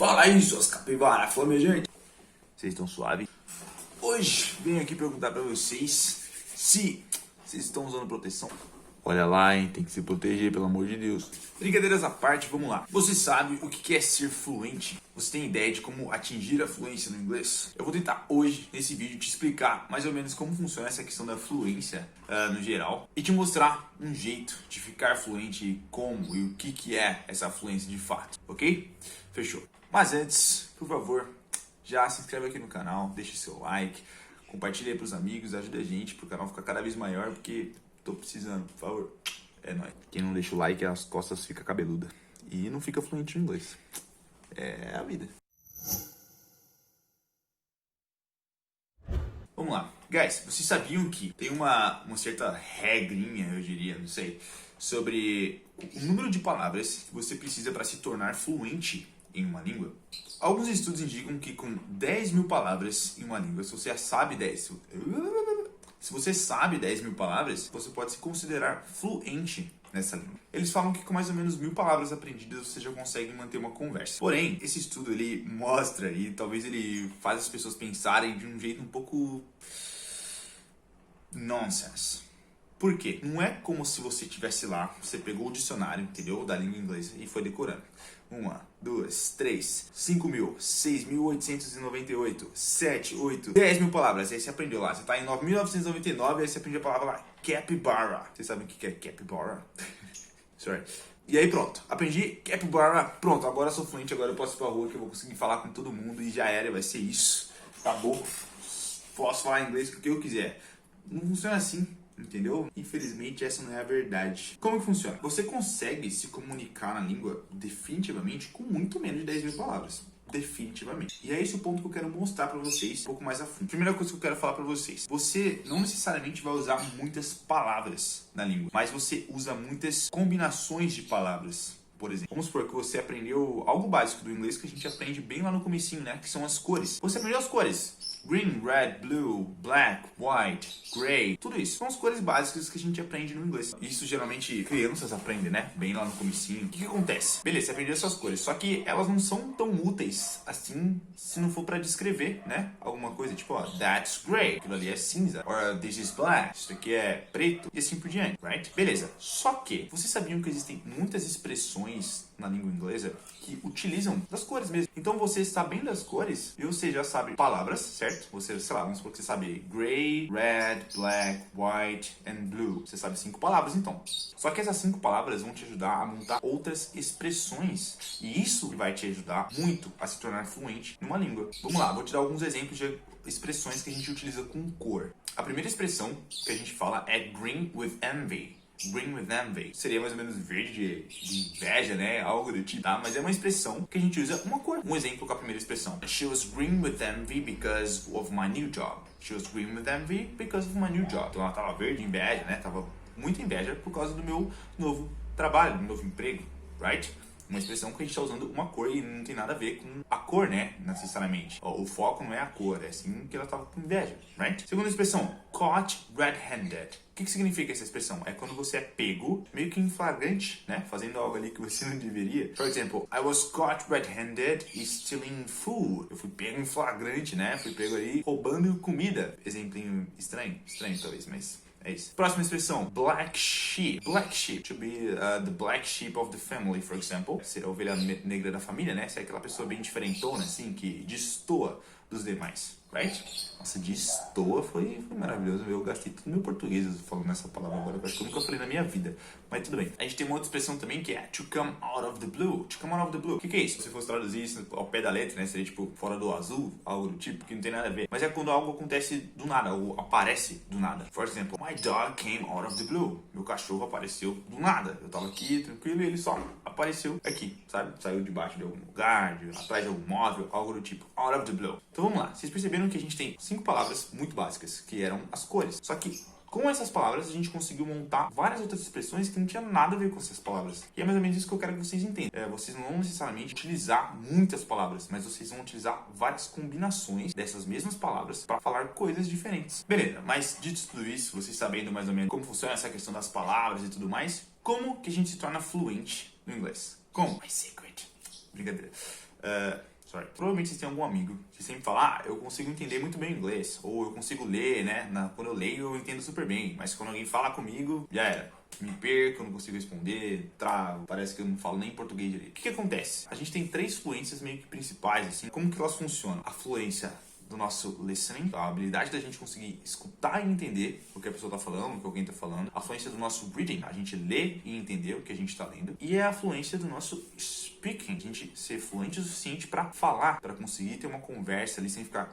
Fala aí, suas capivaras flamejante. Vocês estão suaves? Hoje venho aqui perguntar pra vocês se vocês estão usando proteção. Olha lá, hein? Tem que se proteger, pelo amor de Deus. Brincadeiras à parte, vamos lá. Você sabe o que é ser fluente? Você tem ideia de como atingir a fluência no inglês? Eu vou tentar hoje, nesse vídeo, te explicar mais ou menos como funciona essa questão da fluência no geral e te mostrar um jeito de ficar fluente, como e o que é essa fluência de fato, ok? Fechou. Mas antes, por favor, já se inscreve aqui no canal, deixa seu like, compartilha aí pros amigos, ajuda a gente pro canal ficar cada vez maior, porque tô precisando, por favor. É nóis. Quem não deixa o like, as costas ficam cabeludas. E não fica fluente no inglês. É a vida. Vamos lá. Guys, vocês sabiam que tem uma certa regrinha, eu diria, não sei, sobre o número de palavras que você precisa para se tornar fluente em uma língua? Alguns estudos indicam que com 10 mil palavras em uma língua, se você sabe 10... Se você sabe 10 mil palavras, você pode se considerar fluente nessa língua. Eles falam que com mais ou menos 1000 palavras aprendidas você já consegue manter uma conversa. Porém, esse estudo ele mostra e talvez ele faz as pessoas pensarem de um jeito um pouco nonsense. Por quê? Não é como se você estivesse lá, você pegou o dicionário, entendeu? Da língua inglesa e foi decorando. 1, 2, 3, 5 mil, 6.898, 7, 8, 10 mil palavras. Aí você aprendeu lá. Você tá em 9.999 e aí você aprendeu a palavra lá. Capybara. Vocês sabem o que é capybara? Sorry. E aí pronto. Aprendi capybara. Pronto, agora eu sou fluente. Agora eu posso ir pra rua que eu vou conseguir falar com todo mundo e já era. Vai ser isso. Acabou. Posso falar inglês com o que eu quiser. Não funciona assim. Entendeu? Infelizmente essa não é a verdade. Como que funciona? Você consegue se comunicar na língua definitivamente com muito menos de 10 mil palavras. Definitivamente. E é esse o ponto que eu quero mostrar pra vocês um pouco mais a fundo. Primeira coisa que eu quero falar pra vocês. Você não necessariamente vai usar muitas palavras na língua, mas você usa muitas combinações de palavras. Por exemplo, vamos supor que você aprendeu algo básico do inglês que a gente aprende bem lá no comecinho, né? Que são as cores. Você aprendeu as cores. Green, red, blue, black, white, gray. Tudo isso. São as cores básicas que a gente aprende no inglês. Isso geralmente crianças aprendem, né? Bem lá no comecinho. O que acontece? Beleza, você aprendeu essas cores. Só que elas não são tão úteis assim se não for pra descrever, né? Alguma coisa tipo, ó, that's gray. Aquilo ali é cinza. Or this is black. Isso aqui é preto. E assim por diante, right? Beleza. Só que, vocês sabiam que existem muitas expressões na língua inglesa que utilizam das cores mesmo. Então você sabendo das cores, você já sabe palavras, certo? Você, sei lá, vamos supor que você sabe gray, red, black, white and blue. Você sabe 5 palavras então. Só que essas 5 palavras vão te ajudar a montar outras expressões. E isso vai te ajudar muito a se tornar fluente numa língua. Vamos lá, vou te dar alguns exemplos de expressões que a gente utiliza com cor. A primeira expressão que a gente fala é green with envy. Green with envy. Seria mais ou menos verde de inveja, né? Algo do tipo, tá? Mas é uma expressão que a gente usa uma cor. Um exemplo com a primeira expressão. She was green with envy because of my new job. She was green with envy because of my new job. Então ela tava verde de inveja, né? Tava muito inveja por causa do meu novo trabalho, do meu novo emprego, right? Uma expressão que a gente está usando uma cor e não tem nada a ver com a cor, né? Necessariamente. O foco não é a cor, é assim que ela estava com inveja, right? Segunda expressão, caught red-handed. O que significa essa expressão? É quando você é pego, meio que em flagrante, né? Fazendo algo ali que você não deveria. Por exemplo, I was caught red-handed stealing food. Eu fui pego em flagrante, né? Fui pego ali roubando comida. Exemplinho estranho talvez, mas... é isso. Próxima expressão, black sheep. Black sheep to be the black sheep of the family, for example. Ser a ovelha negra da família, né? Ser aquela pessoa bem diferentona, assim, que destoa dos demais, right? Nossa, destoa foi maravilhoso. Eu gastei todo o meu português falando essa palavra agora. Eu acho que eu nunca falei na minha vida. Mas tudo bem. A gente tem uma outra expressão também que é to come out of the blue. To come out of the blue. O que é isso? Se você fosse traduzir isso ao pé da letra, né? Seria tipo fora do azul, algo do tipo, que não tem nada a ver. Mas é quando algo acontece do nada, ou aparece do nada. Por exemplo, my dog came out of the blue. Meu cachorro apareceu do nada. Eu tava aqui, tranquilo, e ele só apareceu aqui, sabe? Saiu debaixo de algum lugar, atrás de algum móvel, algo do tipo. Out of the blue. Então vamos lá. Vocês perceberam que a gente tem 5 palavras muito básicas, que eram as cores. Só que com essas palavras a gente conseguiu montar várias outras expressões que não tinha nada a ver com essas palavras. E é mais ou menos isso que eu quero que vocês entendam. Vocês não vão necessariamente utilizar muitas palavras, mas vocês vão utilizar várias combinações dessas mesmas palavras para falar coisas diferentes. Beleza, mas dito tudo isso, vocês sabendo mais ou menos como funciona essa questão das palavras e tudo mais, como que a gente se torna fluente no inglês? Como? My secret. Brincadeira. Provavelmente vocês têm algum amigo que sempre fala, eu consigo entender muito bem inglês, ou eu consigo ler, né? Quando eu leio eu entendo super bem, mas quando alguém fala comigo, já era. Me perco, eu não consigo responder, travo, parece que eu não falo nem português direito. O que acontece? A gente tem 3 fluências meio que principais, assim. Como que elas funcionam? A fluência do nosso listening, a habilidade da gente conseguir escutar e entender o que a pessoa está falando, o que alguém está falando. A fluência do nosso reading, a gente ler e entender o que a gente está lendo. E é a fluência do nosso speaking, a gente ser fluente o suficiente para falar, para conseguir ter uma conversa ali sem ficar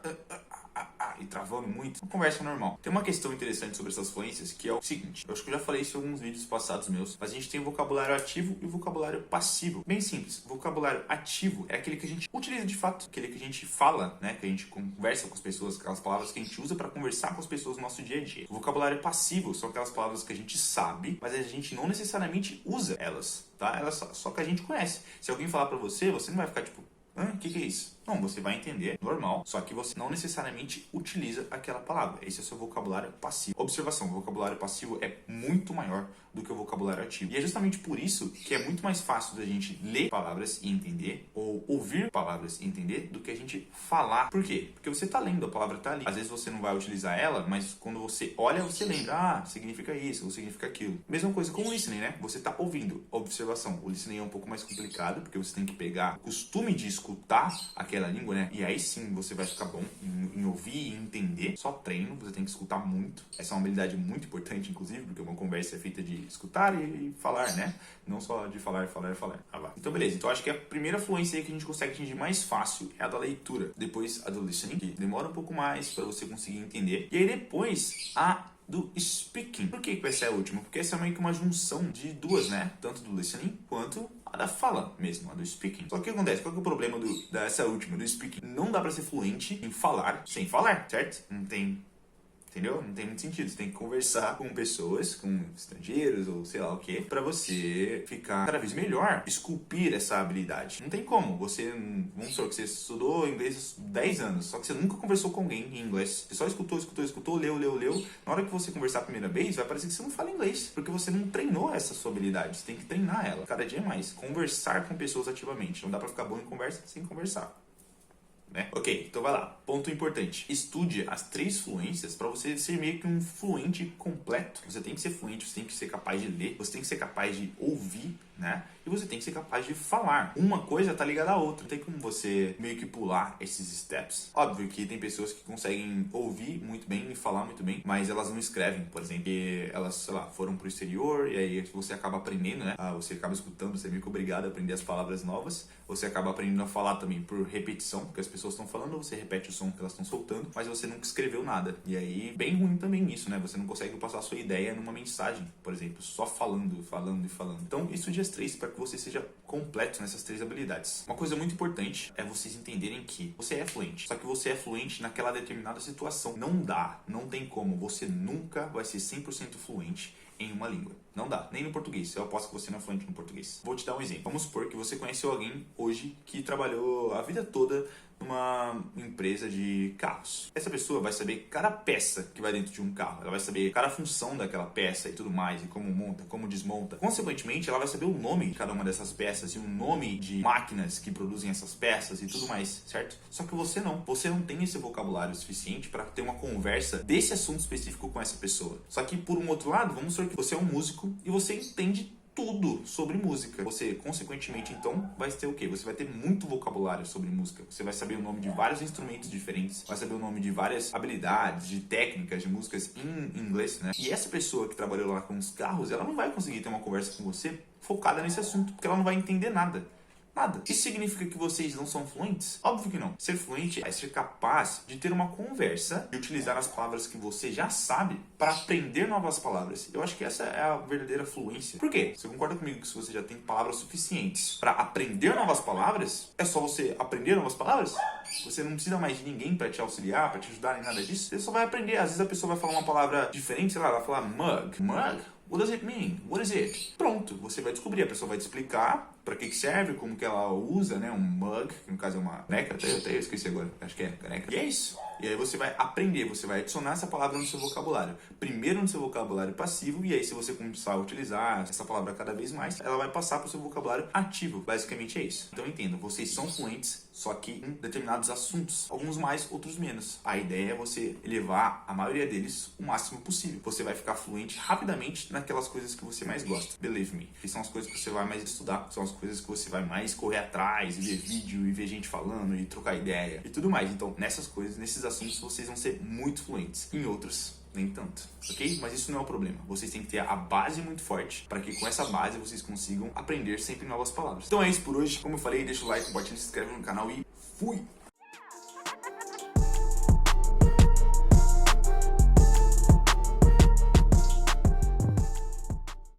e travando muito. Uma conversa normal. Tem uma questão interessante sobre essas fluências que é o seguinte, eu acho que eu já falei isso em alguns vídeos passados meus, mas a gente tem o vocabulário ativo e o vocabulário passivo. Bem simples, o vocabulário ativo é aquele que a gente utiliza de fato, aquele que a gente fala, né, que a gente conversa com as pessoas, aquelas palavras que a gente usa para conversar com as pessoas no nosso dia a dia. O vocabulário passivo são aquelas palavras que a gente sabe, mas a gente não necessariamente usa elas, tá? Elas só que a gente conhece. Se alguém falar para você, você não vai ficar tipo, o que é isso? Não, você vai entender, normal, só que você não necessariamente utiliza aquela palavra. Esse é o seu vocabulário passivo. Observação, o vocabulário passivo é muito maior do que o vocabulário ativo. E é justamente por isso que é muito mais fácil da gente ler palavras e entender, ou ouvir palavras e entender, do que a gente falar. Por quê? Porque você está lendo, a palavra está ali. Às vezes você não vai utilizar ela, mas quando você olha, você lembra, significa isso, ou significa aquilo. Mesma coisa com o listening, né? Você está ouvindo. Observação, o listening é um pouco mais complicado, porque você tem que pegar o costume de escutar aquela língua, né? E aí sim você vai ficar bom em ouvir e entender. Só treino, você tem que escutar muito. Essa é uma habilidade muito importante, inclusive, porque uma conversa é feita de escutar e falar, né? Não só de falar. Então, beleza. Então, acho que a primeira fluência aí que a gente consegue atingir mais fácil é a da leitura. Depois, a do listening, que demora um pouco mais para você conseguir entender. E aí, depois, a do speaking. Por que vai ser a última? Porque essa é meio que uma junção de duas, né? Tanto do listening quanto a da fala mesmo, a do speaking. Só que o que acontece? Qual que é o problema dessa última, do speaking? Não dá pra ser fluente em falar sem falar, certo? Não tem... Entendeu? Não tem muito sentido. Você tem que conversar com pessoas, com estrangeiros ou sei lá o que, pra você ficar cada vez melhor, esculpir essa habilidade. Não tem como. Você, vamos supor que você estudou inglês 10 anos, só que você nunca conversou com alguém em inglês. Você só escutou, leu. Na hora que você conversar a primeira vez, vai parecer que você não fala inglês, porque você não treinou essa sua habilidade. Você tem que treinar ela. Cada dia mais. Conversar com pessoas ativamente. Não dá pra ficar bom em conversa sem conversar. Né? Ok, então vai lá. Ponto importante. Estude as 3 fluências para você ser meio que um fluente completo. Você tem que ser fluente, você tem que ser capaz de ler, você tem que ser capaz de ouvir, né? E você tem que ser capaz de falar. Uma coisa tá ligada à outra. Não tem como você meio que pular esses steps. Óbvio que tem pessoas que conseguem ouvir muito bem e falar muito bem, mas elas não escrevem, por exemplo. Porque elas, sei lá, foram pro exterior e aí você acaba aprendendo, né? Você acaba escutando, você é meio que obrigado a aprender as palavras novas. Você acaba aprendendo a falar também por repetição, porque as pessoas estão falando, você repete o som que elas estão soltando, mas você nunca escreveu nada. E aí, bem ruim também isso, né? Você não consegue passar a sua ideia numa mensagem, por exemplo, só falando. Então, estude as 3 para que você seja completo nessas 3 habilidades. Uma coisa muito importante é vocês entenderem que você é fluente, só que você é fluente naquela determinada situação. Não tem como, você nunca vai ser 100% fluente em uma língua. Não dá, nem no português. Eu aposto que você não é fluente no português. Vou te dar um exemplo. Vamos supor que você conheceu alguém hoje que trabalhou a vida toda numa empresa de carros. Essa pessoa vai saber cada peça que vai dentro de um carro. Ela vai saber cada função daquela peça e tudo mais, e como monta, como desmonta. Consequentemente, ela vai saber o nome de cada uma dessas peças e o nome de máquinas que produzem essas peças e tudo mais, certo? Só que você não. Você não tem esse vocabulário suficiente para ter uma conversa desse assunto específico com essa pessoa. Só que, por um outro lado, vamos supor que você é um músico e você entende tudo sobre música. Você, consequentemente, então, vai ter o quê? Você vai ter muito vocabulário sobre música. Você vai saber o nome de vários instrumentos diferentes, vai saber o nome de várias habilidades, de técnicas, de músicas em inglês, né? E essa pessoa que trabalhou lá com os carros, ela não vai conseguir ter uma conversa com você focada nesse assunto, porque ela não vai entender nada. Nada. Isso significa que vocês não são fluentes? Óbvio que não. Ser fluente é ser capaz de ter uma conversa e utilizar as palavras que você já sabe para aprender novas palavras. Eu acho que essa é a verdadeira fluência. Por quê? Você concorda comigo que se você já tem palavras suficientes para aprender novas palavras, é só você aprender novas palavras? Você não precisa mais de ninguém para te auxiliar, para te ajudar em nada disso. Você só vai aprender. Às vezes a pessoa vai falar uma palavra diferente, sei lá, ela vai falar mug. Mug? What does it mean? What is it? Pronto, você vai descobrir, a pessoa vai te explicar pra que serve, como que ela usa, né? Um mug, que no caso é uma caneca, até eu esqueci agora, acho que é caneca. E é isso. E aí você vai aprender, você vai adicionar essa palavra no seu vocabulário. Primeiro no seu vocabulário passivo, e aí se você começar a utilizar essa palavra cada vez mais, ela vai passar para o seu vocabulário ativo. Basicamente é isso. Então entenda, vocês são fluentes, só que em determinados assuntos. Alguns mais, outros menos. A ideia é você elevar a maioria deles o máximo possível. Você vai ficar fluente rapidamente naquelas coisas que você mais gosta. Believe me. Que são as coisas que você vai mais estudar, são as coisas que você vai mais correr atrás, e ver vídeo, e ver gente falando, e trocar ideia, e tudo mais. Então, nessas coisas, nesses assuntos, vocês vão ser muito fluentes. Em outros, nem tanto, ok? Mas isso não é o problema. Vocês têm que ter a base muito forte para que com essa base vocês consigam aprender sempre novas palavras. Então é isso por hoje. Como eu falei, deixa o like, compartilha, se inscreve no canal e fui!